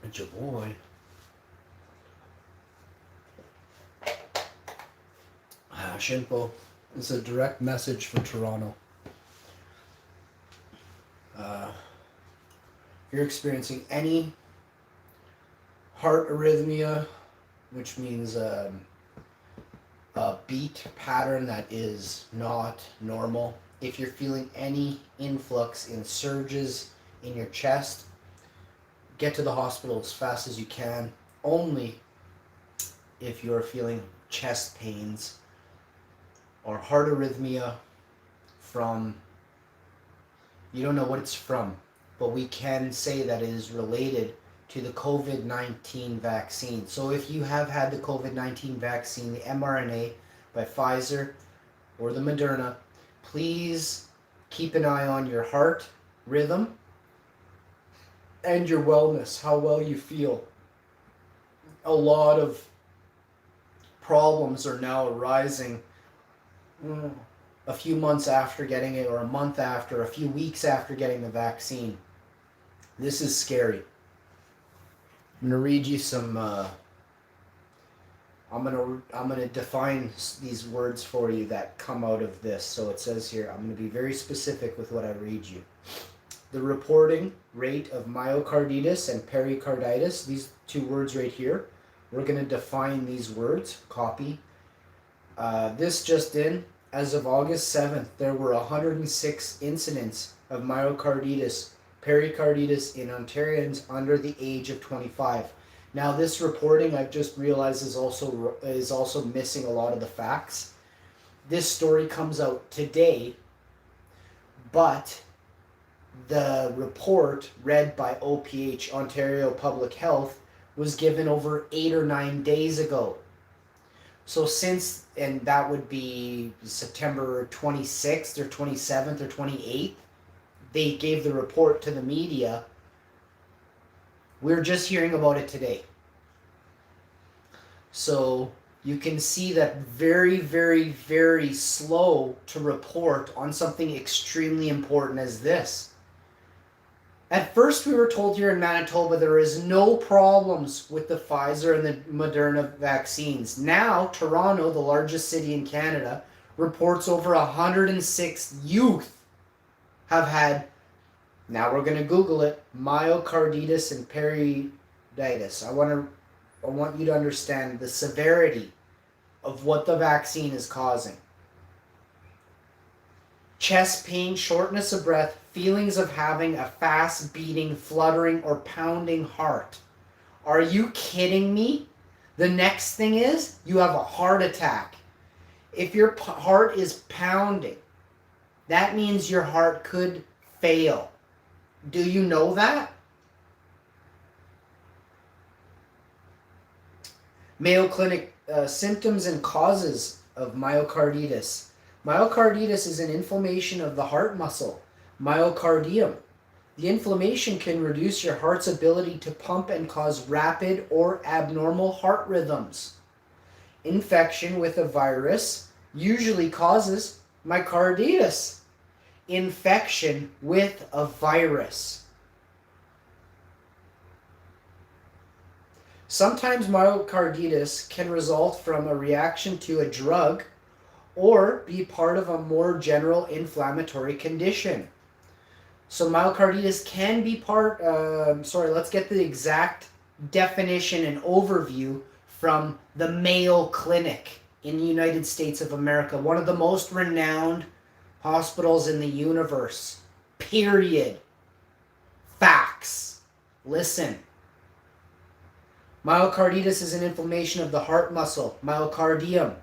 It's your boy. Shinpo. It's a direct message for Toronto. If you're experiencing any heart arrhythmia, which means a beat pattern that is not normal, if you're feeling any influx in surges in your chest, get to the hospital as fast as you can. Only if you're feeling chest pains or heart arrhythmia from, you don't know what it's from, but we can say that it is related to the COVID-19 vaccine. So if you have had the COVID-19 vaccine, the mRNA by Pfizer or the Moderna, please keep an eye on your heart rhythm and your wellness, how well you feel. A lot of problems are now arising a few months after getting it, or a month after, a few weeks after getting the vaccine. This is scary. I'm gonna read you some. I'm gonna define these words for you that come out of this. So it says here, I'm gonna be very specific with what I read you. The reporting rate of myocarditis and pericarditis. These two words right here. We're gonna define these words. Copy. This just in. As of August 7th, there were 106 incidents of myocarditis, pericarditis in Ontarians under the age of 25. Now, this reporting, I've just realized, is also missing a lot of the facts. This story comes out today, but the report read by OPH, Ontario Public Health, was given over 8 or 9 days ago. So since, and that would be September 26th or 27th or 28th, they gave the report to the media. We're just hearing about it today. So you can see that very, very, very slow to report on something extremely important as this. At first, we were told here in Manitoba there is no problems with the Pfizer and the Moderna vaccines. Now, Toronto, the largest city in Canada, reports over 106 youth have had, now we're going to Google it, myocarditis and pericarditis. I want you to understand the severity of what the vaccine is causing. Chest pain, shortness of breath, feelings of having a fast beating, fluttering, or pounding heart. Are you kidding me? The next thing is you have a heart attack. If your heart is pounding, that means your heart could fail. Do you know that? Mayo Clinic symptoms and causes of myocarditis. Myocarditis is an inflammation of the heart muscle, myocardium. The inflammation can reduce your heart's ability to pump and cause rapid or abnormal heart rhythms. Infection with a virus usually causes myocarditis. Infection with a virus. Sometimes myocarditis can result from a reaction to a drug or be part of a more general inflammatory condition. So myocarditis can be let's get the exact definition and overview from the Mayo Clinic in the United States of America, one of the most renowned hospitals in the universe. Period. Facts. Listen. Myocarditis is an inflammation of the heart muscle, myocardium.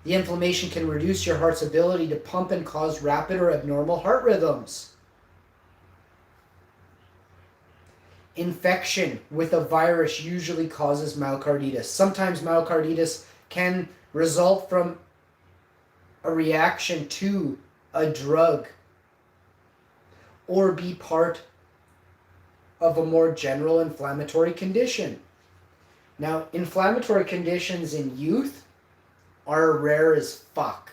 The inflammation can reduce your heart's ability to pump and cause rapid or abnormal heart rhythms. Infection with a virus usually causes myocarditis. Sometimes myocarditis can result from a reaction to a drug or be part of a more general inflammatory condition. Now, inflammatory conditions in youth are rare as fuck.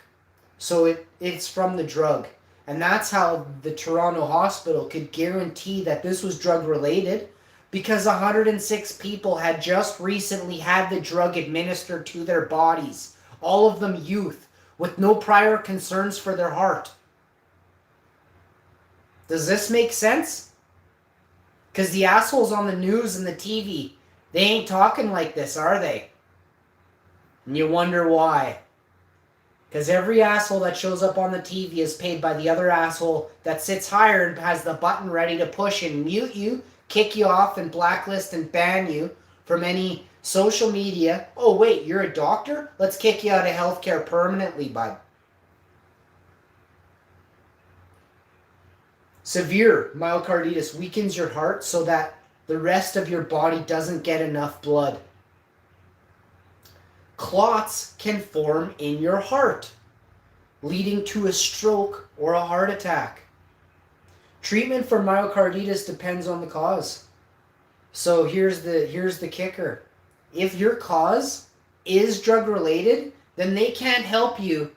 So it's from the drug. And that's how the Toronto hospital could guarantee that this was drug related. because 106 people had just recently had the drug administered to their bodies, all of them youth, with no prior concerns for their heart. Does this make sense? Because the assholes on the news and the TV, they ain't talking like this, are they? And you wonder why. Because every asshole that shows up on the TV is paid by the other asshole that sits higher and has the button ready to push and mute you, kick you off, and blacklist and ban you from any social media. Oh, wait, you're a doctor? Let's kick you out of healthcare permanently, bud. Severe myocarditis weakens your heart so that the rest of your body doesn't get enough blood. Clots can form in your heart, leading to a stroke or a heart attack. Treatment for myocarditis depends on the cause. So here's the kicker. If your cause is drug related, then they can't help you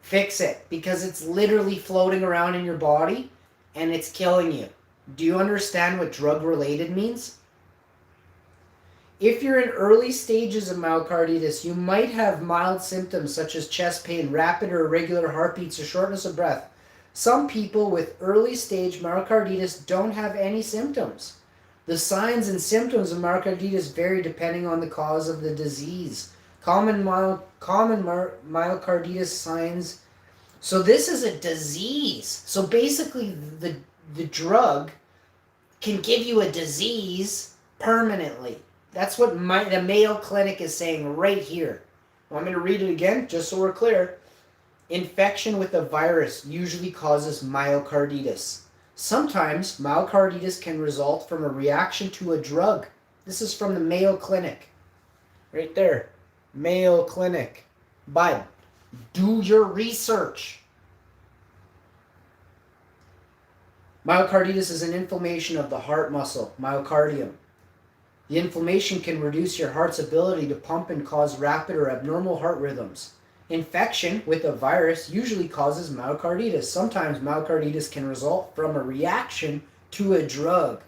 fix it because it's literally floating around in your body and it's killing you. Do you understand what drug related means? If you're in early stages of myocarditis, you might have mild symptoms such as chest pain, rapid or irregular heartbeats, or shortness of breath. Some people with early stage myocarditis don't have any symptoms. The signs and symptoms of myocarditis vary depending on the cause of the disease. Common myocarditis signs. So this is a disease. So basically the drug can give you a disease permanently. That's what the Mayo Clinic is saying right here. Want me to read it again just so we're clear? Infection with a virus usually causes myocarditis. Sometimes myocarditis can result from a reaction to a drug. This is from the Mayo Clinic. Right there. Mayo Clinic. But do your research. Myocarditis is an inflammation of the heart muscle, myocardium. The inflammation can reduce your heart's ability to pump and cause rapid or abnormal heart rhythms. Infection with a virus usually causes myocarditis. Sometimes myocarditis can result from a reaction to a drug.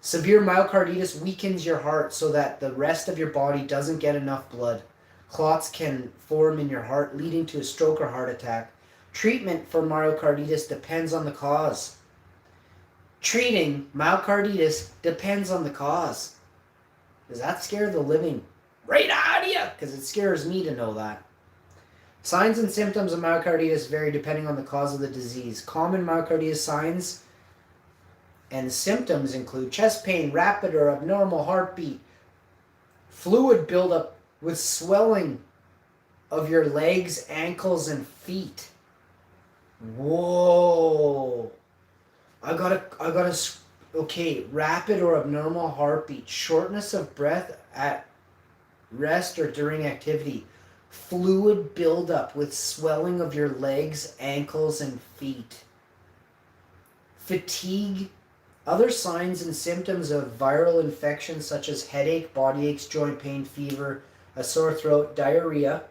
Severe myocarditis weakens your heart so that the rest of your body doesn't get enough blood. Clots can form in your heart, leading to a stroke or heart attack. Treatment for myocarditis depends on the cause. Treating myocarditis depends on the cause. Does that scare the living right out of you? Because it scares me to know that. Signs and symptoms of myocarditis vary depending on the cause of the disease. Common myocarditis signs and symptoms include chest pain, rapid or abnormal heartbeat, fluid buildup with swelling of your legs, ankles, and feet. Whoa. Okay, rapid or abnormal heartbeat, shortness of breath at rest or during activity, fluid buildup with swelling of your legs, ankles, and feet, fatigue, other signs and symptoms of viral infection such as headache, body aches, joint pain, fever, a sore throat, diarrhea.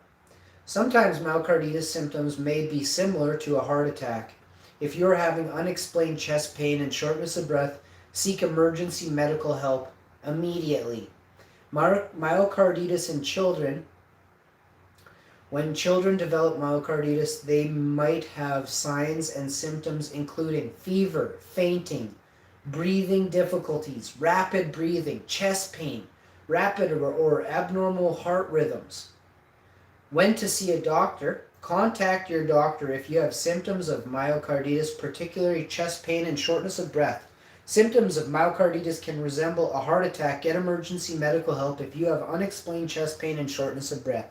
Sometimes myocarditis symptoms may be similar to a heart attack. If you are having unexplained chest pain and shortness of breath, seek emergency medical help immediately. Myocarditis in children. When children develop myocarditis, they might have signs and symptoms including fever, fainting, breathing difficulties, rapid breathing, chest pain, rapid or abnormal heart rhythms. When to see a doctor? Contact your doctor if you have symptoms of myocarditis, particularly chest pain and shortness of breath. Symptoms of myocarditis can resemble a heart attack. Get emergency medical help if you have unexplained chest pain and shortness of breath.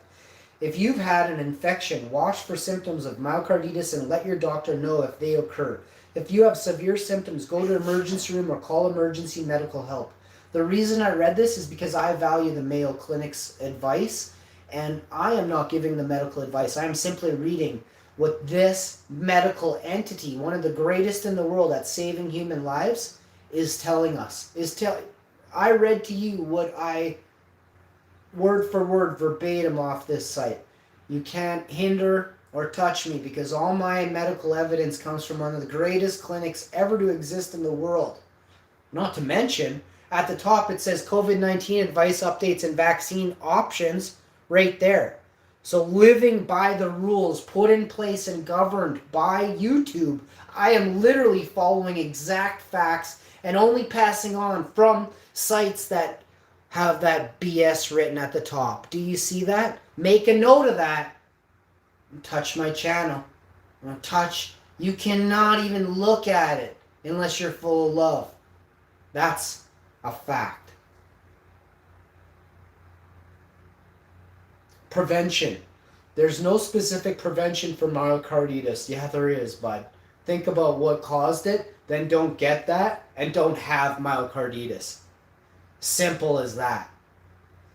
If you've had an infection, watch for symptoms of myocarditis and let your doctor know if they occur. If you have severe symptoms, go to emergency room or call emergency medical help. The reason I read this is because I value the Mayo Clinic's advice, and I am not giving the medical advice. I am simply reading what this medical entity, one of the greatest in the world at saving human lives, is telling us. I read to you what I, word for word, verbatim off this site. You can't hinder or touch me, because all my medical evidence comes from one of the greatest clinics ever to exist in the world. Not to mention, at the top it says COVID-19 advice, updates, and vaccine options right there. So living by the rules put in place and governed by YouTube, I am literally following exact facts and only passing on from sites that have that BS written at the top. Do you see that? Make a note of that. Touch my channel. You cannot even look at it unless you're full of love. That's a fact. Prevention. There's no specific prevention for myocarditis. Yeah, there is, bud. Think about what caused it, then don't get that, and don't have myocarditis. Simple as that.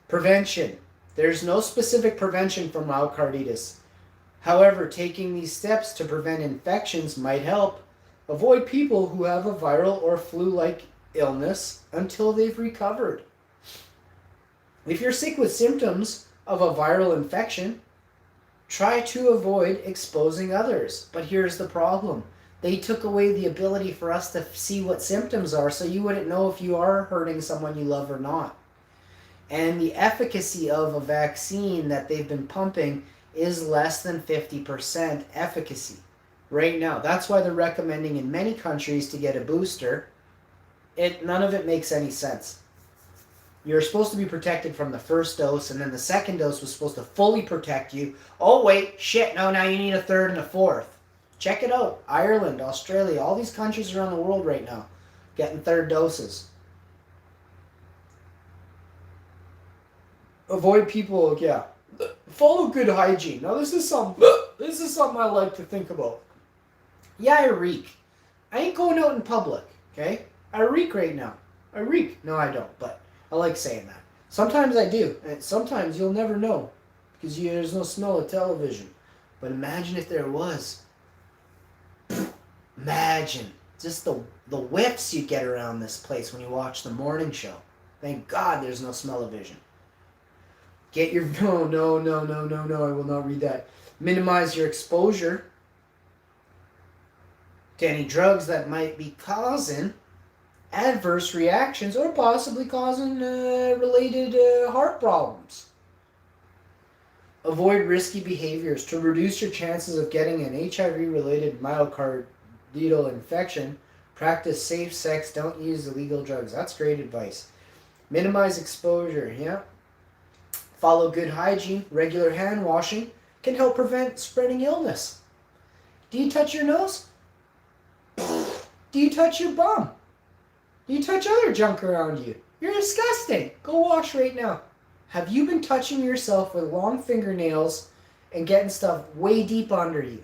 Prevention. There's no specific prevention for myocarditis. However, taking these steps to prevent infections might help. Avoid people who have a viral or flu-like illness until they've recovered. If you're sick with symptoms of a viral infection, try to avoid exposing others. But here's the problem. They took away the ability for us to see what symptoms are, so you wouldn't know if you are hurting someone you love or not. And the efficacy of a vaccine that they've been pumping is less than 50% efficacy right now. That's why they're recommending in many countries to get a booster. None of it makes any sense. You're supposed to be protected from the first dose, and then the second dose was supposed to fully protect you. Oh wait, shit, no, now you need a third and a fourth. Check it out. Ireland, Australia, all these countries around the world right now getting third doses. Avoid people, yeah. Follow good hygiene. Now this is something I like to think about. Yeah, I reek. I ain't going out in public, okay? I reek right now. I reek. No, I don't, but I like saying that. Sometimes I do, and sometimes you'll never know because there's no smell of television. But imagine if there was. Imagine just the whiffs you get around this place when you watch the morning show. Thank God there's no smell-o-vision. Get your... No, I will not read that. Minimize your exposure to any drugs that might be causing adverse reactions or possibly causing related heart problems. Avoid risky behaviors. To reduce your chances of getting an HIV-related myocardial infection, practice safe sex, don't use illegal drugs. That's great advice. Minimize exposure, yeah. Follow good hygiene. Regular hand washing can help prevent spreading illness. Do you touch your nose? Do you touch your bum? Do you touch other junk around you? You're disgusting. Go wash right now. Have you been touching yourself with long fingernails and getting stuff way deep under you?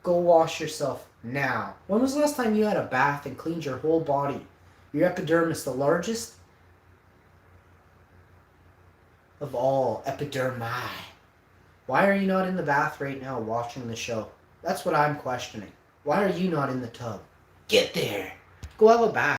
Go wash yourself now. When was the last time you had a bath and cleaned your whole body? Your epidermis, the largest of all epidermi. Why are you not in the bath right now watching the show? That's what I'm questioning. Why are you not in the tub? Get there. Go have a bath.